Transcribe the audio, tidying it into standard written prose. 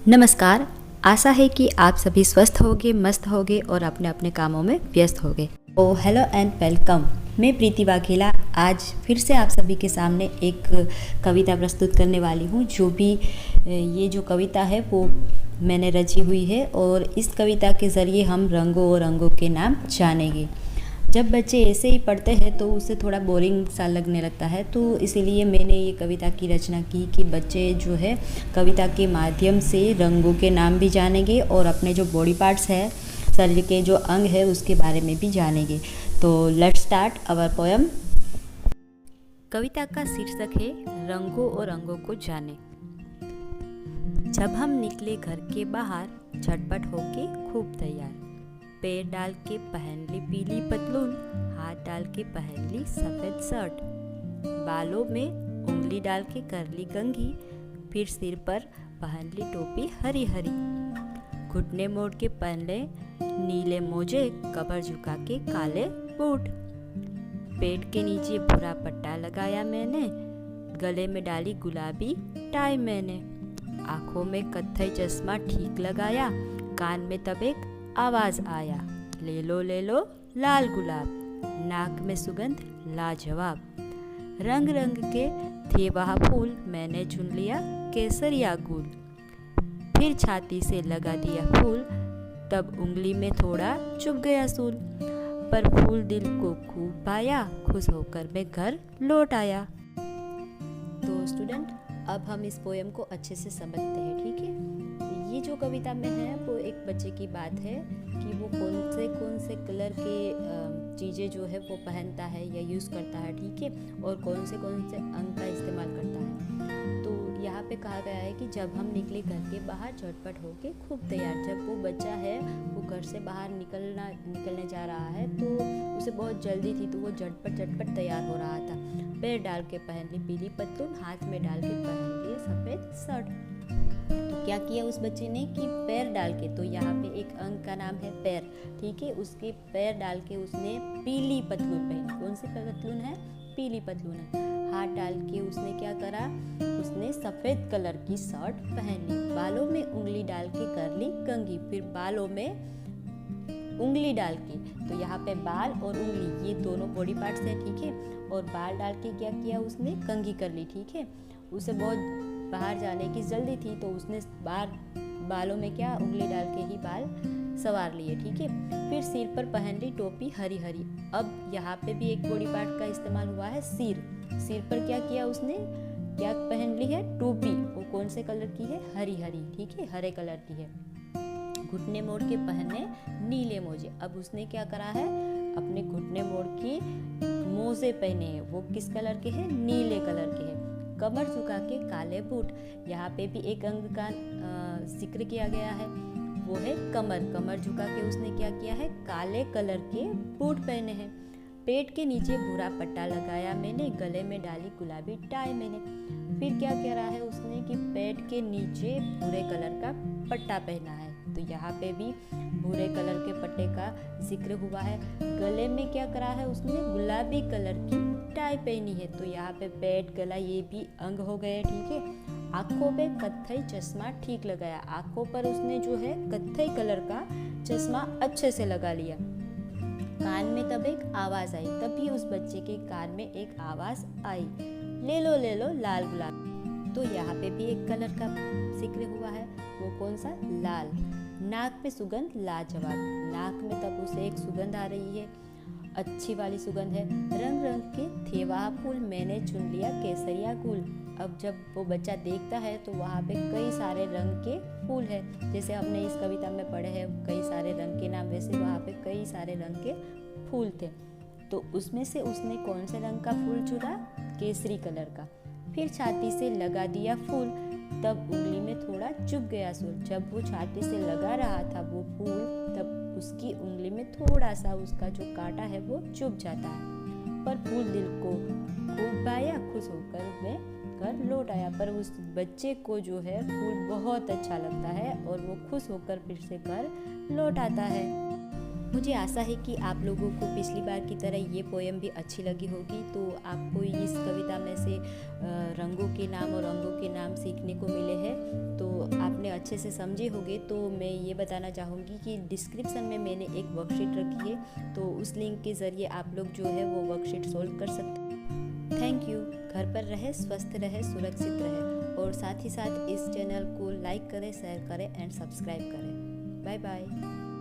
नमस्कार। आशा है कि आप सभी स्वस्थ होंगे, मस्त होंगे और अपने अपने कामों में व्यस्त होंगे। तो हेलो एंड वेलकम। मैं प्रीति वाघेला आज फिर से आप सभी के सामने एक कविता प्रस्तुत करने वाली हूँ। ये जो कविता है वो मैंने रची हुई है और इस कविता के ज़रिए हम रंगों और रंगों के नाम जानेंगे। जब बच्चे ऐसे ही पढ़ते हैं तो उसे थोड़ा बोरिंग सा लगने लगता है, तो इसीलिए मैंने ये कविता की रचना की कि बच्चे जो है कविता के माध्यम से रंगों के नाम भी जानेंगे और अपने जो बॉडी पार्ट्स है, शरीर के जो अंग है उसके बारे में भी जानेंगे। तो लेट्स स्टार्ट आवर पोएम। कविता का शीर्षक है रंगों और रंगों को जाने। जब हम निकले घर के बाहर, झटपट होके खूब तैयार, पैर डाल के पहन ली पीली पतलून, हाथ डाल के पहन ली सफ़ेद शर्ट, बालों में उंगली डाल के कर ली कंघी, फिर सिर पर पहन ली टोपी हरी हरी, घुटने मोड़ के पहन ले नीले मोजे, कमर झुका के काले बूट, पेट के नीचे भूरा पट्टा लगाया मैंने, गले में डाली गुलाबी टाई मैंने, आँखों में कत्थई चश्मा ठीक लगाया, कान में तब एक आवाज आया, ले लो लाल गुलाब, नाक में सुगंध लाजवाब, रंग रंग के थे वहाँ फूल, मैंने चुन लिया केसरिया गुल, फिर छाती से लगा दिया फूल, तब उंगली में थोड़ा चुभ गया सूल, पर फूल दिल को खूब पाया, खुश होकर मैं घर लौट आया। तो स्टूडेंट, अब हम इस पोएम को अच्छे से समझते हैं, ठीक है। ये जो कविता में है वो एक बच्चे की बात है कि वो कौन से कलर के चीज़ें जो है वो पहनता है या यूज़ करता है, ठीक है, और कौन से अंग का इस्तेमाल करता है। तो यहाँ पे कहा गया है कि जब हम निकले घर के बाहर, झटपट होके खूब तैयार। जब वो बच्चा है वो घर से बाहर निकलने जा रहा है तो उसे बहुत जल्दी थी, तो वो झटपट तैयार हो रहा था। पैर डाल के पहन ली पीली पतलून, हाथ में डाल के पहन लिए सफ़ेद शर्ट। तो क्या किया उस बच्चे ने कि पैर डाल के, तो यहाँ पे एक अंग का नाम है पैर, ठीक है, उसके पैर डाल के उसने पीली पतलून पहनी। कौन सी पतलून है? पीली पतलून है। हाथ डाल के उसने क्या करा? उसने सफ़ेद कलर की शर्ट पहन ली। बालों में उंगली डाल के कर ली कंघी, फिर बालों में उंगली डाल के, तो यहाँ पे बाल और उंगली ये दोनों बॉडी पार्ट्स है, ठीक है, और बाल डाल के क्या किया उसने? कंघी कर ली, ठीक है। उसे बहुत बाहर जाने की जल्दी थी तो उसने बालों में क्या उंगली डाल के ही बाल संवार लिए, ठीक है। फिर सिर पर पहन ली टोपी हरी हरी। अब यहाँ पे भी एक बॉडी पार्ट का इस्तेमाल हुआ है, सिर पर क्या किया उसने? क्या पहन ली है? टोपी। वो कौन से कलर की है? हरी हरी, ठीक है, हरे कलर की है। घुटने मोड़ के पहने नीले मोजे। अब उसने क्या करा है? अपने घुटने मोड़ के मोजे पहने हैं, वो किस कलर के हैं? नीले कलर के हैं। कमर झुका के काले बूट। यहाँ पे भी एक अंग का जिक्र किया गया है, वो है कमर झुका के उसने क्या किया है? काले कलर के बूट पहने हैं। पेट के नीचे भूरा पट्टा लगाया मैंने, गले में डाली गुलाबी टाई मैंने। फिर क्या कह रहा है उसने कि पेट के नीचे भूरे कलर का पट्टा पहना है, तो यहाँ पे भी भूरे कलर के पट्टे का जिक्र हुआ है। गले में क्या करा है उसने? गुलाबी कलर की टाई पहनी है, तो यहाँ पे पेट गला ये भी अंग हो गए, ठीक है। आंखों पे कत्थई चश्मा ठीक लगाया। आंखों पर उसने जो है कत्थई कलर का चश्मा अच्छे से लगा लिया। कान में तब एक आवाज आई, तभी उस बच्चे के कान में एक आवाज आई, ले लो लाल गुलाब। तो यहाँ पे भी एक कलर का जिक्र हुआ है, वो कौन सा? लाल। नाक में सुगंध लाजवाब। नाक में तब उसे एक सुगंध आ रही है, अच्छी वाली सुगंध है। रंग रंग के थे वहाँ फूल, मैंने चुन लिया केसरिया गुल। अब जब वो बच्चा देखता है तो वहाँ पे कई सारे रंग के फूल है, जैसे हमने इस कविता में पढ़े हैं कई सारे रंग के नाम, वैसे वहाँ पे कई सारे रंग के फूल थे। तो उसमें से उसने कौन से रंग का फूल चुना? केसरी कलर का। फिर छाती से लगा दिया फूल, तब उंगली में थोड़ा चुभ गया सूल। जब वो छाती से लगा रहा था वो फूल, तब उसकी उंगली में थोड़ा सा उसका जो कांटा है वो चुभ जाता है, पर फूल दिल को खूब पाया, खुश होकर मैं घर लौट आया। पर उस बच्चे को जो है फूल बहुत अच्छा लगता है और वो खुश होकर फिर से घर लौट आता है। मुझे आशा है कि आप लोगों को पिछली बार की तरह ये पोएम भी अच्छी लगी होगी। तो आपको इस कविता में से रंगों के नाम और रंगों के नाम सीखने को मिले हैं, तो आपने अच्छे से समझे होंगे तो मैं ये बताना चाहूँगी कि डिस्क्रिप्शन में मैंने एक वर्कशीट रखी है, तो उस लिंक के ज़रिए आप लोग जो है वो वर्कशीट सोल्व कर सकते हैं। Thank you. घर पर रहे, स्वस्थ रहे, सुरक्षित रहे और साथ ही साथ इस चैनल को लाइक करें, शेयर करें एंड सब्सक्राइब करें। Bye bye.